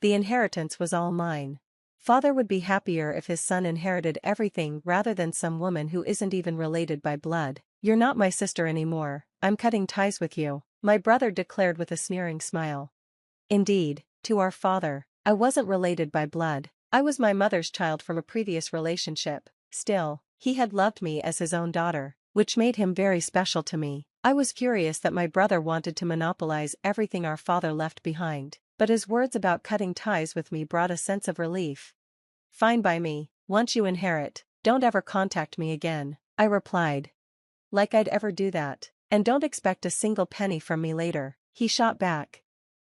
The inheritance was all mine. Father would be happier if his son inherited everything rather than some woman who isn't even related by blood. You're not my sister anymore, I'm cutting ties with you, my brother declared with a sneering smile. Indeed, to our father, I wasn't related by blood. I was my mother's child from a previous relationship. Still, he had loved me as his own daughter, which made him very special to me. I was furious that my brother wanted to monopolize everything our father left behind, but his words about cutting ties with me brought a sense of relief. Fine by me, once you inherit, don't ever contact me again, I replied. Like I'd ever do that, and don't expect a single penny from me later, he shot back.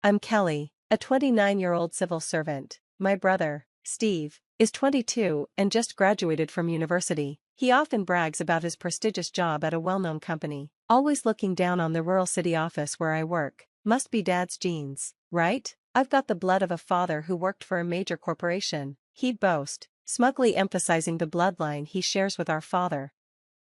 I'm Kelly, a 29-year-old civil servant. My brother, Steve, is 22 and just graduated from university. He often brags about his prestigious job at a well-known company, always looking down on the rural city office where I work. Must be Dad's genes, right? I've got the blood of a father who worked for a major corporation, he'd boast, smugly emphasizing the bloodline he shares with our father.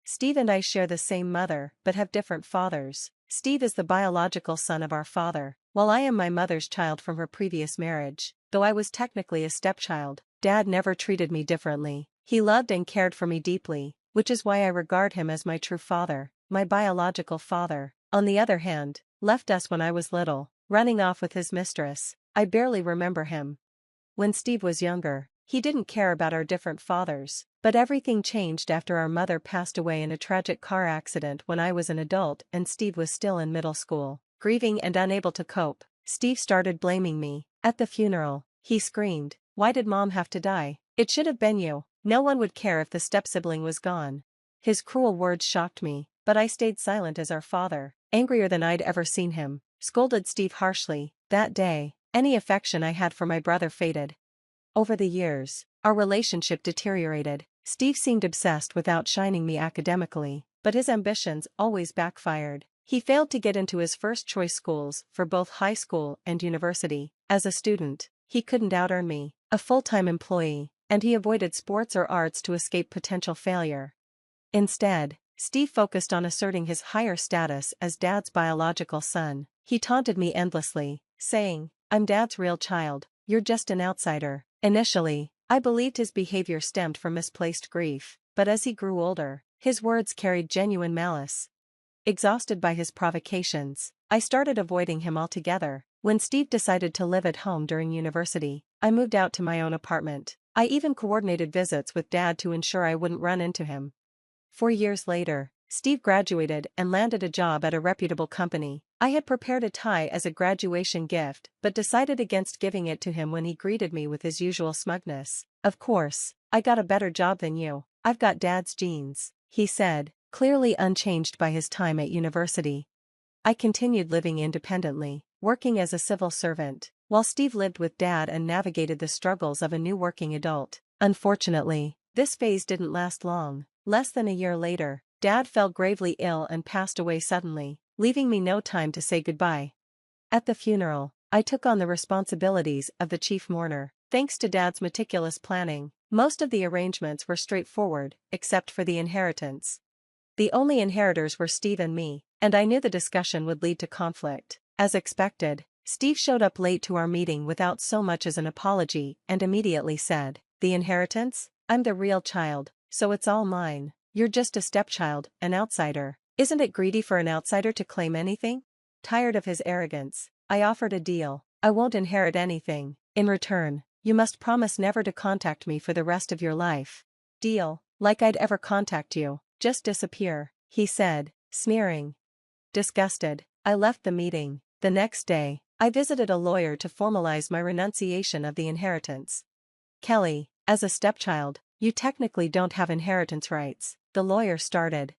Steve and I share the same mother but have different fathers. Steve is the biological son of our father, while I am my mother's child from her previous marriage. Though I was technically a stepchild, Dad never treated me differently. He loved and cared for me deeply, which is why I regard him as my true father. My biological father, on the other hand, left us when I was little, running off with his mistress. I barely remember him. When Steve was younger, he didn't care about our different fathers, but everything changed after our mother passed away in a tragic car accident when I was an adult and Steve was still in middle school. Grieving and unable to cope, Steve started blaming me. At the funeral, he screamed, "Why did Mom have to die? It should have been you. No one would care if the step-sibling was gone." His cruel words shocked me, but I stayed silent as our father, angrier than I'd ever seen him, scolded Steve harshly. That day, any affection I had for my brother faded. Over the years, our relationship deteriorated. Steve seemed obsessed with outshining me academically, but his ambitions always backfired. He failed to get into his first-choice schools for both high school and university. As a student, he couldn't out-earn me, a full-time employee, and he avoided sports or arts to escape potential failure. Instead, Steve focused on asserting his higher status as Dad's biological son. He taunted me endlessly, saying, "I'm Dad's real child, you're just an outsider." Initially, I believed his behavior stemmed from misplaced grief, but as he grew older, his words carried genuine malice. Exhausted by his provocations, I started avoiding him altogether. When Steve decided to live at home during university, I moved out to my own apartment. I even coordinated visits with Dad to ensure I wouldn't run into him. 4 years later, Steve graduated and landed a job at a reputable company. I had prepared a tie as a graduation gift but decided against giving it to him when he greeted me with his usual smugness. "Of course, I got a better job than you. I've got Dad's genes," he said, clearly unchanged by his time at university. I continued living independently, working as a civil servant, while Steve lived with Dad and navigated the struggles of a new working adult. Unfortunately, this phase didn't last long. Less than a year later, Dad fell gravely ill and passed away suddenly, leaving me no time to say goodbye. At the funeral, I took on the responsibilities of the chief mourner. Thanks to Dad's meticulous planning, most of the arrangements were straightforward, except for the inheritance. The only inheritors were Steve and me, and I knew the discussion would lead to conflict. As expected, Steve showed up late to our meeting without so much as an apology and immediately said, "The inheritance? I'm the real child, so it's all mine. You're just a stepchild, an outsider. Isn't it greedy for an outsider to claim anything?" Tired of his arrogance, I offered a deal. "I won't inherit anything. In return, you must promise never to contact me for the rest of your life." "Deal, like I'd ever contact you. Just disappear," he said, sneering. Disgusted, I left the meeting. The next day, I visited a lawyer to formalize my renunciation of the inheritance. "Kelly, as a stepchild, you technically don't have inheritance rights," the lawyer started.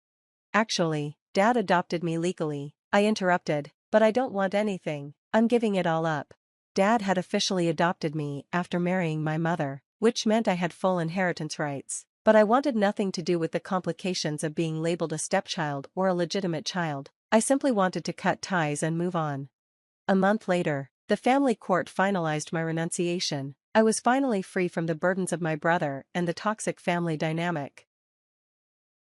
"Actually, Dad adopted me legally," I interrupted, "but I don't want anything. I'm giving it all up." Dad had officially adopted me after marrying my mother, which meant I had full inheritance rights. But I wanted nothing to do with the complications of being labeled a stepchild or a legitimate child. I simply wanted to cut ties and move on. A month later, the family court finalized my renunciation. I was finally free from the burdens of my brother and the toxic family dynamic.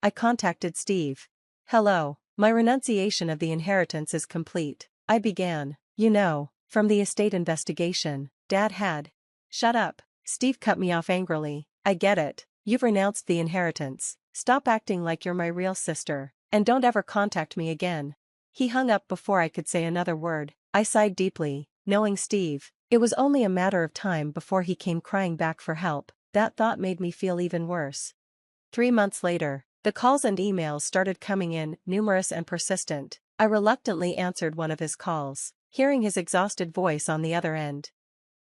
I contacted Steve. "Hello, my renunciation of the inheritance is complete," I began. "You know, from the estate investigation, Dad had. Shut up. Steve cut me off angrily. I get it. You've renounced the inheritance. Stop acting like you're my real sister, and don't ever contact me again. He hung up before I could say another word. I sighed deeply, knowing Steve. It was only a matter of time before he came crying back for help. That thought made me feel even worse. 3 months later, the calls and emails started coming in, numerous and persistent. I reluctantly answered one of his calls, hearing his exhausted voice on the other end.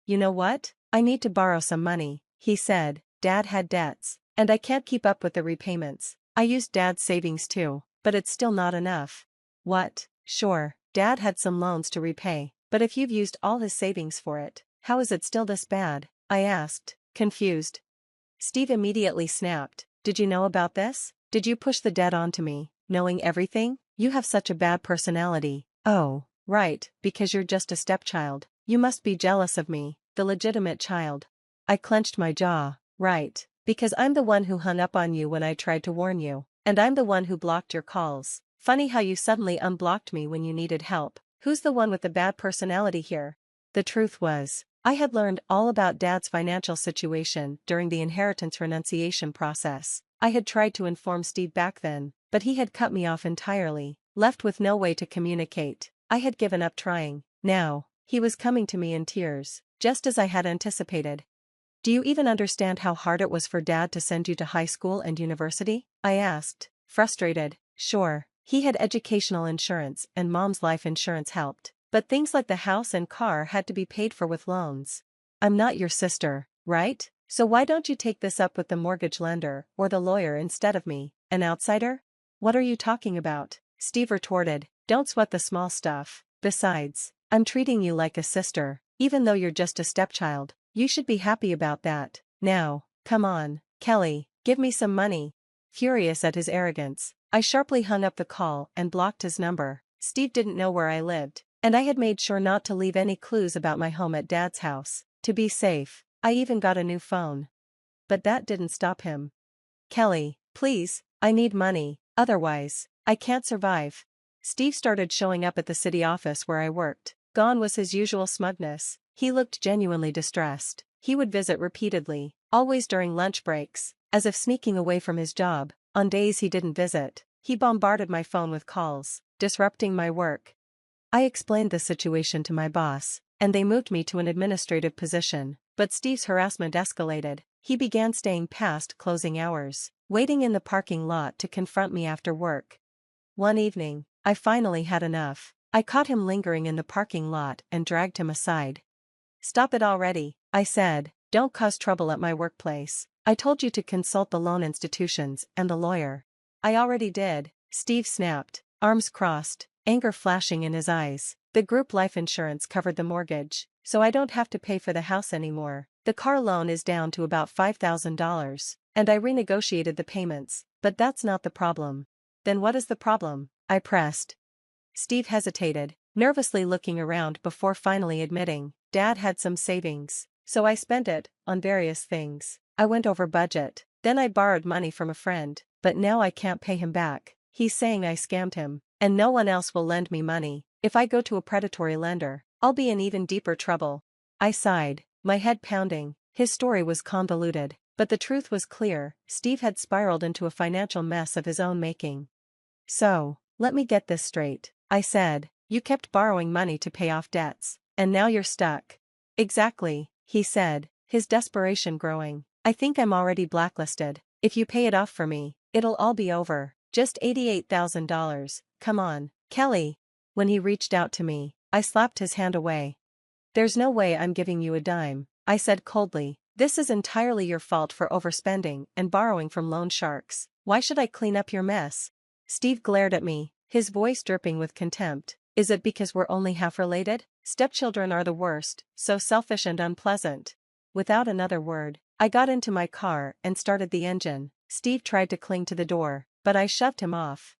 You know what? I need to borrow some money, he said. Dad had debts, and I can't keep up with the repayments. I used Dad's savings too, but it's still not enough. What? Sure, Dad had some loans to repay, but if you've used all his savings for it, how is it still this bad? I asked, confused. Steve immediately snapped. Did you know about this? Did you push the debt onto me, knowing everything? You have such a bad personality. Oh, right, because you're just a stepchild. You must be jealous of me, the legitimate child. I clenched my jaw. Right, because I'm the one who hung up on you when I tried to warn you, and I'm the one who blocked your calls. Funny how you suddenly unblocked me when you needed help. Who's the one with the bad personality here? The truth was, I had learned all about Dad's financial situation during the inheritance renunciation process. I had tried to inform Steve back then, but he had cut me off entirely, left with no way to communicate. I had given up trying. Now, he was coming to me in tears, just as I had anticipated. Do you even understand how hard it was for Dad to send you to high school and university? I asked, frustrated. Sure, he had educational insurance and Mom's life insurance helped, but things like the house and car had to be paid for with loans. I'm not your sister, right? So why don't you take this up with the mortgage lender or the lawyer instead of me, an outsider? What are you talking about? Steve retorted. Don't sweat the small stuff. Besides, I'm treating you like a sister, even though you're just a stepchild. You should be happy about that. Now, come on, Kelly, give me some money. Furious at his arrogance, I sharply hung up the call and blocked his number. Steve didn't know where I lived, and I had made sure not to leave any clues about my home at Dad's house. To be safe, I even got a new phone. But that didn't stop him. Kelly, please, I need money, otherwise, I can't survive. Steve started showing up at the city office where I worked. Gone was his usual smugness. He looked genuinely distressed. He would visit repeatedly, always during lunch breaks, as if sneaking away from his job. On days he didn't visit, he bombarded my phone with calls, disrupting my work. I explained the situation to my boss, and they moved me to an administrative position, but Steve's harassment escalated. He began staying past closing hours, waiting in the parking lot to confront me after work. One evening, I finally had enough. I caught him lingering in the parking lot and dragged him aside. Stop it already, I said. Don't cause trouble at my workplace. I told you to consult the loan institutions and the lawyer. I already did, Steve snapped, arms crossed, anger flashing in his eyes. The group life insurance covered the mortgage, so I don't have to pay for the house anymore. The car loan is down to about $5,000, and I renegotiated the payments, but that's not the problem. Then what is the problem? I pressed. Steve hesitated, nervously looking around before finally admitting, Dad had some savings, so I spent it on various things. I went over budget. Then I borrowed money from a friend, but now I can't pay him back. He's saying I scammed him, and no one else will lend me money. If I go to a predatory lender, I'll be in even deeper trouble. I sighed, my head pounding. His story was convoluted, but the truth was clear. Steve had spiraled into a financial mess of his own making. So, let me get this straight, I said. You kept borrowing money to pay off debts, and now you're stuck. Exactly, he said, his desperation growing. I think I'm already blacklisted. If you pay it off for me, it'll all be over. Just $88,000, come on, Kelly. When he reached out to me, I slapped his hand away. There's no way I'm giving you a dime, I said coldly. This is entirely your fault for overspending and borrowing from loan sharks. Why should I clean up your mess? Steve glared at me, his voice dripping with contempt. Is it because we're only half related? Stepchildren are the worst, so selfish and unpleasant. Without another word, I got into my car and started the engine. Steve tried to cling to the door, but I shoved him off.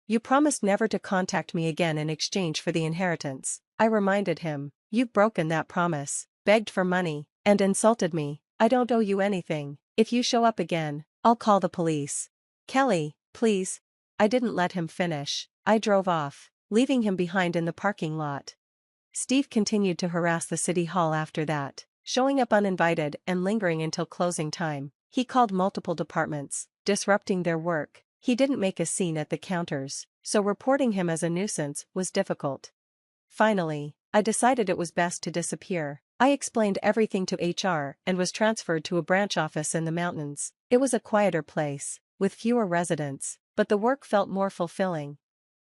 You promised never to contact me again in exchange for the inheritance, I reminded him. You've broken that promise, begged for money, and insulted me. I don't owe you anything. If you show up again, I'll call the police. Kelly, please. I didn't let him finish. I drove off, leaving him behind in the parking lot. Steve continued to harass the city hall after that. showing up uninvited and lingering until closing time. He called multiple departments, disrupting their work. He didn't make a scene at the counters, so reporting him as a nuisance was difficult. Finally, I decided it was best to disappear. I explained everything to HR and was transferred to a branch office in the mountains. It was a quieter place, with fewer residents, but the work felt more fulfilling.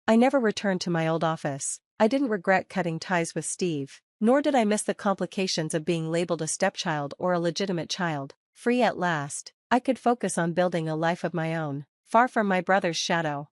I never returned to my old office. I didn't regret cutting ties with Steve, nor did I miss the complications of being labeled a stepchild or a legitimate child. Free at last, I could focus on building a life of my own, far from my brother's shadow.